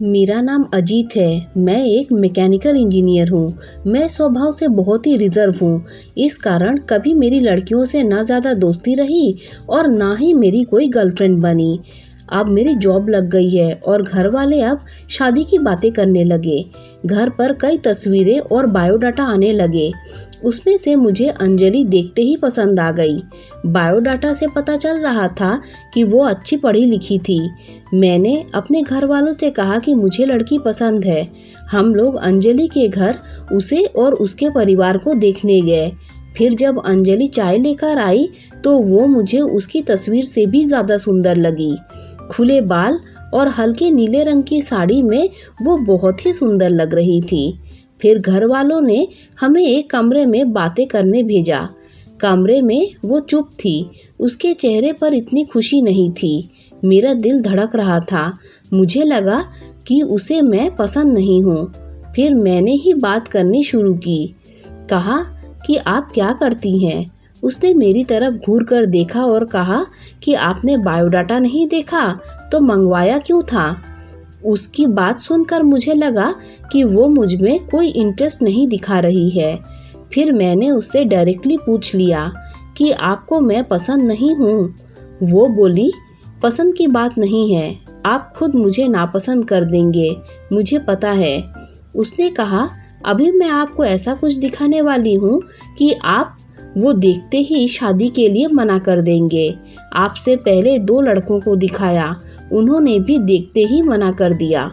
मेरा नाम अजीत है। मैं एक मैकेनिकल इंजीनियर हूँ। मैं स्वभाव से बहुत ही रिजर्व हूँ। इस कारण कभी मेरी लड़कियों से ना ज़्यादा दोस्ती रही और ना ही मेरी कोई गर्लफ्रेंड बनी। अब मेरी जॉब लग गई है और घर वाले अब शादी की बातें करने लगे। घर पर कई तस्वीरें और बायोडाटा आने लगे। उसमें से मुझे अंजलि देखते ही पसंद आ गई। बायोडाटा से पता चल रहा था कि वो अच्छी पढ़ी लिखी थी। मैंने अपने घर वालों से कहा कि मुझे लड़की पसंद है। हम लोग अंजलि के घर उसे और उसके परिवार को देखने गए। फिर जब अंजलि चाय लेकर आई तो वो मुझे उसकी तस्वीर से भी ज़्यादा सुंदर लगी। खुले बाल और हल्के नीले रंग की साड़ी में वो बहुत ही सुंदर लग रही थी। फिर घर वालों ने हमें एक कमरे में बातें करने भेजा। कमरे में वो चुप थी। उसके चेहरे पर इतनी खुशी नहीं थी। मेरा दिल धड़क रहा था। मुझे लगा कि उसे मैं पसंद नहीं हूँ। फिर मैंने ही बात करनी शुरू की। कहा कि आप क्या करती हैं? उसने मेरी तरफ घूर कर देखा और कहा कि आपने बायोडाटा नहीं देखा तो मंगवाया क्यों था? उसकी बात सुनकर मुझे लगा कि वो मुझ में कोई इंटरेस्ट नहीं दिखा रही है। फिर मैंने उससे डायरेक्टली पूछ लिया कि आपको मैं पसंद नहीं हूँ। वो बोली, पसंद की बात नहीं है, आप खुद मुझे नापसंद कर देंगे, मुझे पता है। उसने कहा, अभी मैं आपको ऐसा कुछ दिखाने वाली हूँ कि आप वो देखते ही शादी के लिए मना कर देंगे। आपसे पहले 2 लड़कों को दिखाया, उन्होंने भी देखते ही मना कर दिया।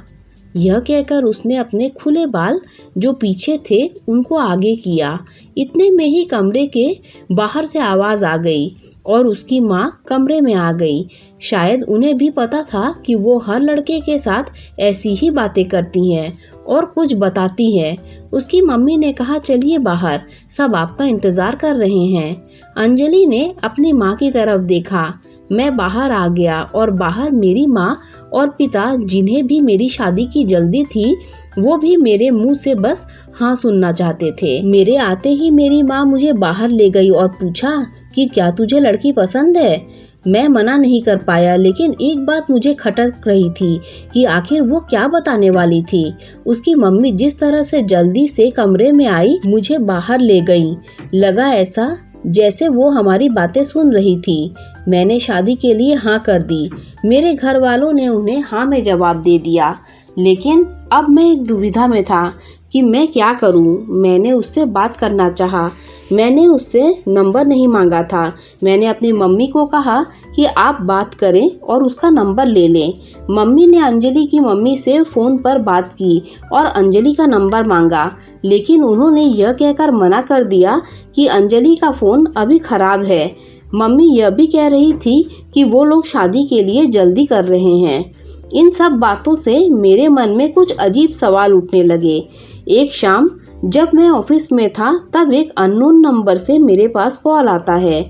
यह कहकर उसने अपने खुले बाल जो पीछे थे उनको आगे किया। इतने में ही कमरे के बाहर से आवाज आ गई और उसकी माँ कमरे में आ गई। शायद उन्हें भी पता था कि वो हर लड़के के साथ ऐसी ही बातें करती हैं और कुछ बताती हैं। उसकी मम्मी ने कहा, चलिए बाहर, सब आपका इंतजार कर रहे हैं। अंजलि ने अपनी माँ की तरफ देखा। मैं बाहर आ गया और बाहर मेरी माँ और पिता, जिन्हें भी मेरी शादी की जल्दी थी, वो भी मेरे मुंह से बस हाँ सुनना चाहते थे। मेरे आते ही मेरी माँ मुझे बाहर ले गई और पूछा कि क्या तुझे लड़की पसंद है? मैं मना नहीं कर पाया, लेकिन एक बात मुझे खटक रही थी कि आखिर वो क्या बताने वाली थी। उसकी मम्मी जिस तरह से जल्दी से कमरे में आई, मुझे बाहर ले गई। लगा ऐसा जैसे वो हमारी बातें सुन रही थी। मैंने शादी के लिए हाँ कर दी। मेरे घर वालों ने उन्हें हाँ में जवाब दे दिया, लेकिन अब मैं एक दुविधा में था कि मैं क्या करूं। मैंने उससे बात करना चाहा। मैंने उससे नंबर नहीं मांगा था। मैंने अपनी मम्मी को कहा कि आप बात करें और उसका नंबर ले लें। मम्मी ने अंजलि की मम्मी से फ़ोन पर बात की और अंजलि का नंबर मांगा, लेकिन उन्होंने यह कहकर मना कर दिया कि अंजलि का फ़ोन अभी ख़राब है। मम्मी यह भी कह रही थी कि वो लोग शादी के लिए जल्दी कर रहे हैं। इन सब बातों से मेरे मन में कुछ अजीब सवाल उठने लगे। एक शाम जब मैं ऑफिस में था, तब एक अननोन नंबर से मेरे पास कॉल आता है।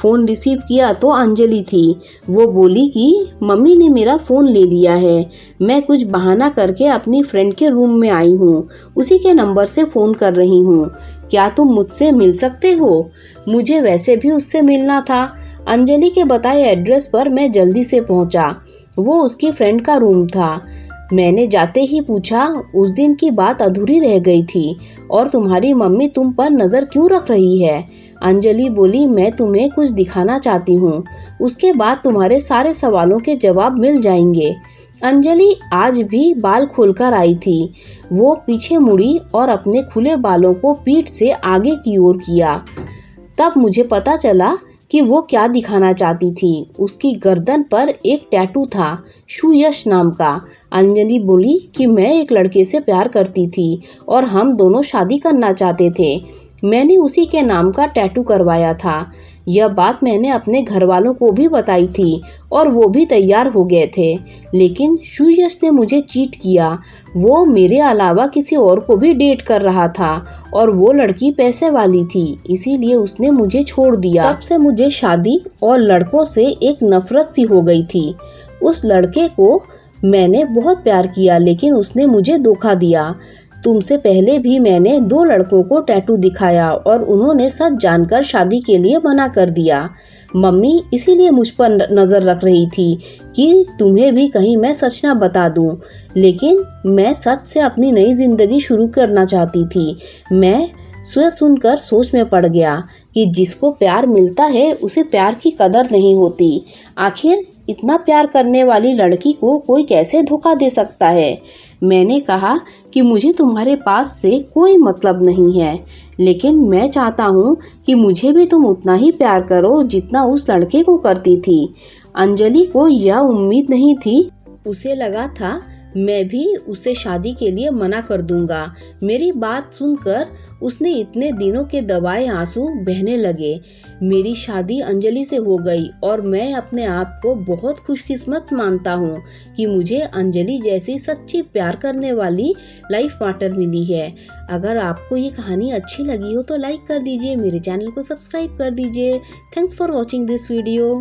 फ़ोन रिसीव किया तो अंजलि थी। वो बोली कि मम्मी ने मेरा फ़ोन ले लिया है। मैं कुछ बहाना करके अपनी फ्रेंड के रूम में आई हूँ। उसी के नंबर से फ़ोन कर रही हूँ। क्या तुम मुझसे मिल सकते हो? मुझे वैसे भी उससे मिलना था। अंजलि के बताए एड्रेस पर मैं जल्दी से पहुँचा। वो उसकी फ्रेंड का रूम था। मैंने जाते ही पूछा, उस दिन की बात अधूरी रह गई थी और तुम्हारी मम्मी तुम पर नज़र क्यों रख रही है? अंजलि बोली, मैं तुम्हें कुछ दिखाना चाहती हूँ, उसके बाद तुम्हारे सारे सवालों के जवाब मिल जाएंगे। अंजलि आज भी बाल खोलकर आई थी। वो पीछे मुड़ी और अपने खुले बालों को पीठ से आगे की ओर किया। तब मुझे पता चला कि वो क्या दिखाना चाहती थी। उसकी गर्दन पर एक टैटू था, सुयश नाम का। अंजलि बोली कि मैं एक लड़के से प्यार करती थी और हम दोनों शादी करना चाहते थे। मैंने उसी के नाम का टैटू करवाया था। यह बात मैंने अपने घर वालों को भी बताई थी और वो भी तैयार हो गए थे, लेकिन सुयश ने मुझे चीट किया। वो मेरे अलावा किसी और को भी डेट कर रहा था और वो लड़की पैसे वाली थी, इसीलिए उसने मुझे छोड़ दिया। तब से मुझे शादी और लड़कों से एक नफरत सी हो गई थी। उस लड़के को मैंने बहुत प्यार किया, लेकिन उसने मुझे धोखा दिया। तुमसे पहले भी मैंने 2 लड़कों को टैटू दिखाया और उन्होंने सच जानकर शादी के लिए मना कर दिया। मम्मी इसीलिए मुझ पर नजर रख रही थी कि तुम्हें भी कहीं मैं सच ना बता दूं, लेकिन मैं सच से अपनी नई जिंदगी शुरू करना चाहती थी। मैं सुनकर सोच में पड़ गया कि जिसको प्यार मिलता है उसे प्यार की कदर नहीं होती। आखिर इतना प्यार करने वाली लड़की को कोई कैसे धोखा दे सकता है। मैंने कहा कि मुझे तुम्हारे पास से कोई मतलब नहीं है, लेकिन मैं चाहता हूँ कि मुझे भी तुम उतना ही प्यार करो जितना उस लड़के को करती थी। अंजलि को यह उम्मीद नहीं थी। उसे लगा था मैं भी उससे शादी के लिए मना कर दूंगा। मेरी बात सुनकर उसने इतने दिनों के दबाए आंसू बहने लगे। मेरी शादी अंजलि से हो गई और मैं अपने आप को बहुत खुशकिस्मत मानता हूँ कि मुझे अंजलि जैसी सच्ची प्यार करने वाली लाइफ पार्टनर मिली है। अगर आपको ये कहानी अच्छी लगी हो तो लाइक कर दीजिए, मेरे चैनल को सब्सक्राइब कर दीजिए। Thanks for watching this video.